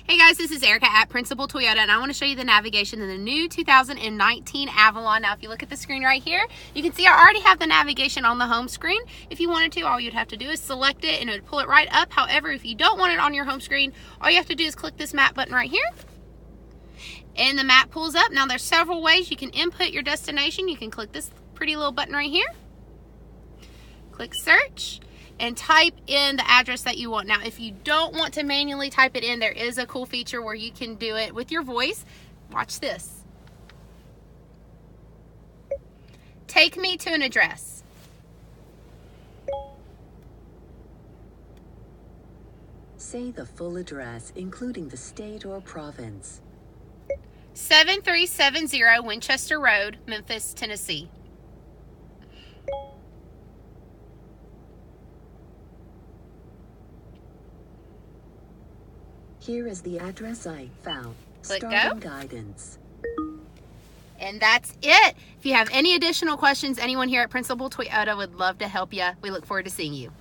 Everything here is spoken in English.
Hey guys, this is Erica at Principal Toyota, and I want to show you the navigation in the new 2019 Avalon. Now, if you look at the screen right here, you can see I already have the navigation on the home screen. If you wanted to, all you'd have to do is select it and it would pull it right up. However, if you don't want it on your home screen, all you have to do is click this map button right here, and the map pulls up. Now, there's several ways you can input your destination. You can click this pretty little button right here, click search, and type in the address that you want. Now, if you don't want to manually type it in, there is a cool feature where you can do it with your voice. Watch this. Take me to an address. Say the full address, including the state or province. 7370 Winchester Road, Memphis, Tennessee. Here is the address I found. Click Starting go. guidance. And that's it. If you have any additional questions, anyone here at Principal Toyota would love to help you. We look forward to seeing you.